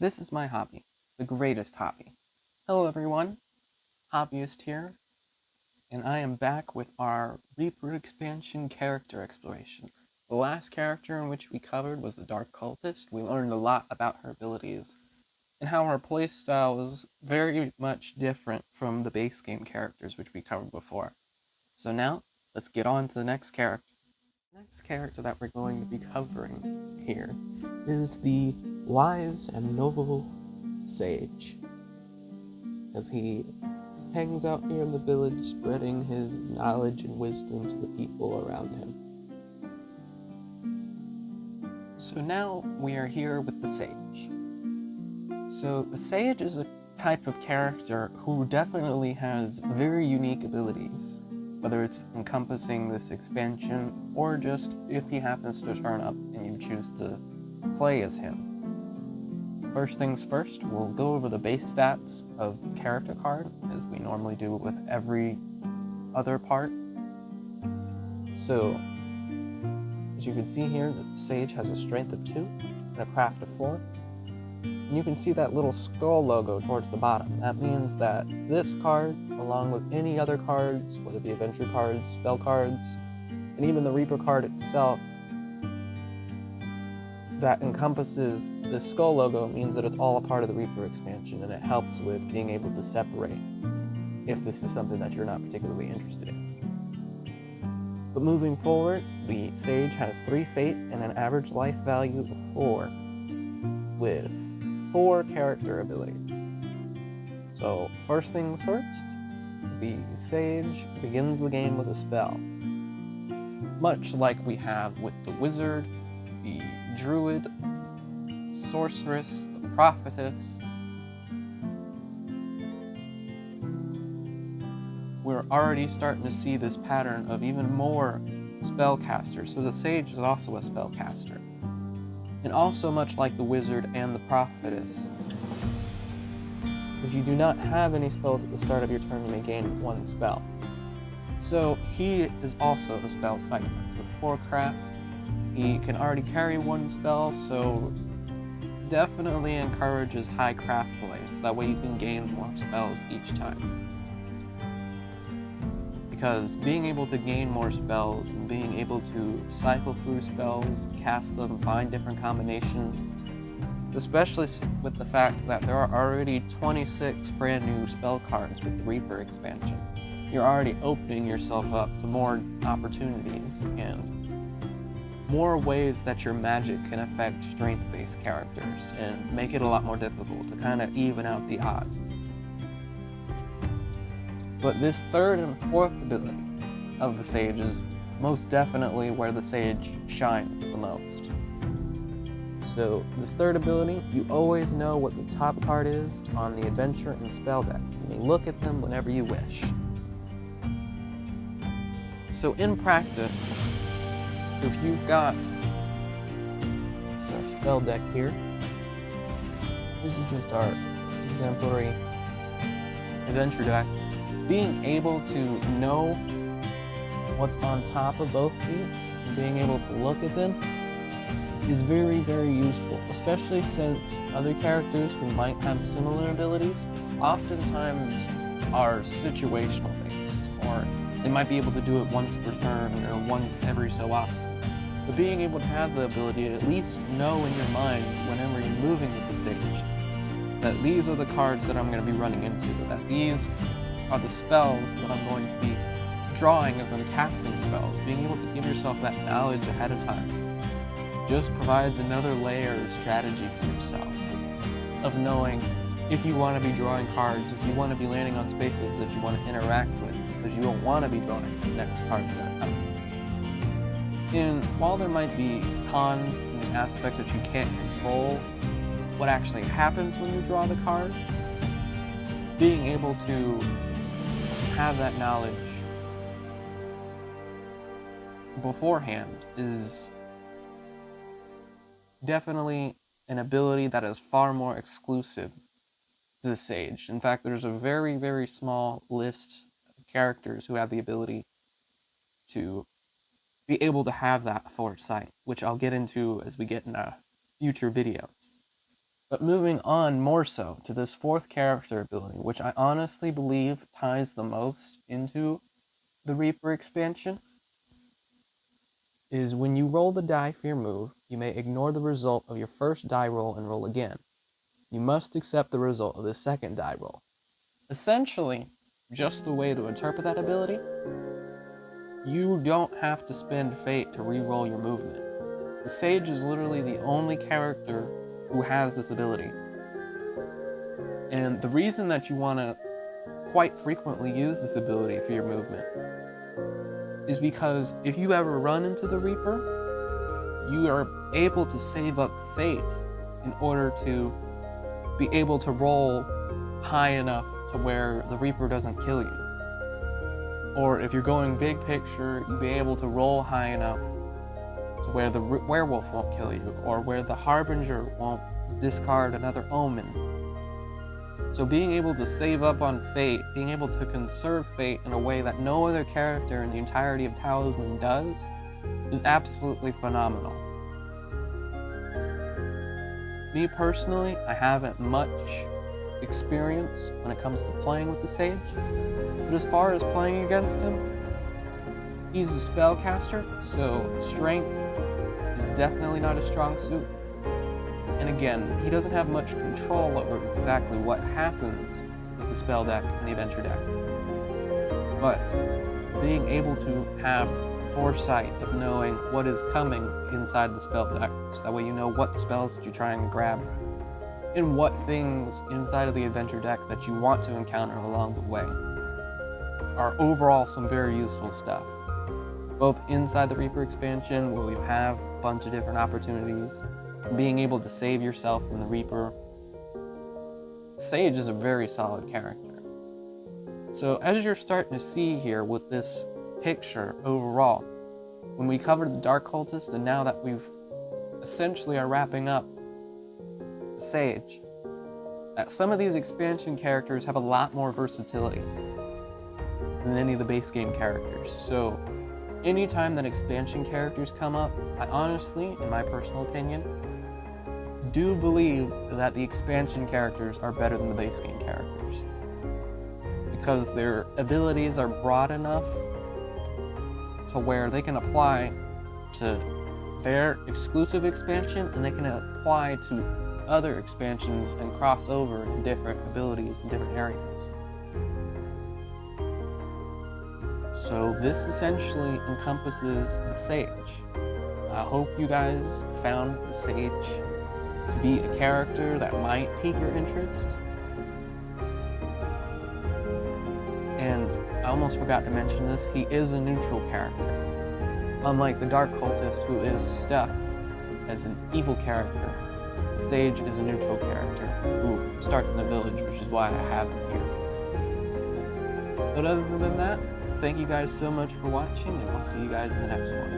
This is my hobby, the greatest hobby. Hello everyone, Hobbyist here, and I am back with our Reaper expansion character exploration. The last character in which we covered was the Dark Cultist. We learned a lot about her abilities, and how her playstyle was very much different from the base game characters which we covered before. So now, let's get on to the next character. The next character that we're going to be covering here is the wise and noble sage, as he hangs out here in the village spreading his knowledge and wisdom to the people around him. So now we are here with the sage. So the sage is a type of character who definitely has very unique abilities, whether it's encompassing this expansion or just if he happens to turn up and you choose to play as him. First things first, we'll go over the base stats of the character card, as we normally do with every other part. So, as you can see here, the sage has a strength of 2 and a craft of 4. And you can see that little skull logo towards the bottom. That means that this card, along with any other cards, whether it be adventure cards, spell cards, and even the Reaper card itself, that encompasses the skull logo, means that it's all a part of the Reaper expansion, and it helps with being able to separate if this is something that you're not particularly interested in. But moving forward, the sage has 3 fate and an average life value of 4, with 4 character abilities. So first things first, the sage begins the game with a spell, much like we have with the wizard, the druid, sorceress, the prophetess. We're already starting to see this pattern of even more spellcasters, so the sage is also a spellcaster. And also much like the wizard and the prophetess, if you do not have any spells at the start of your turn, you may gain 1 spell. So he is also a spell cycler. With 4 craft, he can already carry 1 spell, so definitely encourages high craft play, so that way you can gain more spells each time. Because being able to gain more spells and being able to cycle through spells, cast them, find different combinations, especially with the fact that there are already 26 brand new spell cards with the Reaper expansion, you're already opening yourself up to more opportunities and more ways that your magic can affect strength-based characters and make it a lot more difficult to kind of even out the odds. But this 3rd and 4th ability of the sage is most definitely where the sage shines the most. So this 3rd ability, you always know what the top card is on the adventure and spell deck. You may look at them whenever you wish. So in practice, if you've got our spell deck here, this is just our exemplary adventure deck. Being able to know what's on top of both these, and being able to look at them, is very, very useful, especially since other characters who might have similar abilities oftentimes are situational based, or they might be able to do it once per turn or once every so often. But being able to have the ability to at least know in your mind whenever you're moving with the sage that these are the cards that I'm going to be running into, that these are the spells that I'm going to be drawing as I'm casting spells, being able to give yourself that knowledge ahead of time just provides another layer of strategy for yourself, of knowing if you want to be drawing cards, if you want to be landing on spaces that you want to interact with, because you don't want to be drawing the next cards that come. And while there might be cons in the aspect that you can't control what actually happens when you draw the card, being able to have that knowledge beforehand is definitely an ability that is far more exclusive to the sage. In fact, there's a very, very small list of characters who have the ability to be able to have that foresight, which I'll get into as we get in future videos. But moving on more so to this fourth character ability, which I honestly believe ties the most into the Reaper expansion, is when you roll the die for your move, you may ignore the result of your first die roll and roll again. You must accept the result of the second die roll. Essentially, just the way to interpret that ability, you don't have to spend fate to re-roll your movement. The Sage is literally the only character who has this ability. And the reason that you want to quite frequently use this ability for your movement is because if you ever run into the Reaper, you are able to save up fate in order to be able to roll high enough to where the Reaper doesn't kill you. Or if you're going big picture, you'll be able to roll high enough to where the werewolf won't kill you, or where the Harbinger won't discard another omen. So being able to save up on fate, being able to conserve fate in a way that no other character in the entirety of Talisman does, is absolutely phenomenal. Me personally, I haven't much experience when it comes to playing with the Sage, but as far as playing against him, he's a spellcaster, so strength is definitely not a strong suit. And again, he doesn't have much control over exactly what happens with the spell deck and the adventure deck. But being able to have foresight of knowing what is coming inside the spell deck, so that way you know what spells that you try and grab, and what things inside of the adventure deck that you want to encounter along the way, are overall some very useful stuff. Both inside the Reaper expansion, where you have a bunch of different opportunities, being able to save yourself from the Reaper. Sage is a very solid character. So as you're starting to see here with this picture overall, when we covered the Dark Cultist, and now that we've essentially are wrapping up the Sage, that some of these expansion characters have a lot more versatility than any of the base game characters. So anytime that expansion characters come up, I honestly, in my personal opinion, do believe that the expansion characters are better than the base game characters, because their abilities are broad enough to where they can apply to their exclusive expansion, and they can apply to other expansions and cross over in different abilities in different areas. So this essentially encompasses the Sage. I hope you guys found the Sage to be a character that might pique your interest. And I almost forgot to mention this, he is a neutral character. Unlike the Dark Cultist, who is stuck as an evil character, the Sage is a neutral character who starts in a village, which is why I have him here. But other than that, thank you guys so much for watching, and I'll see you guys in the next one.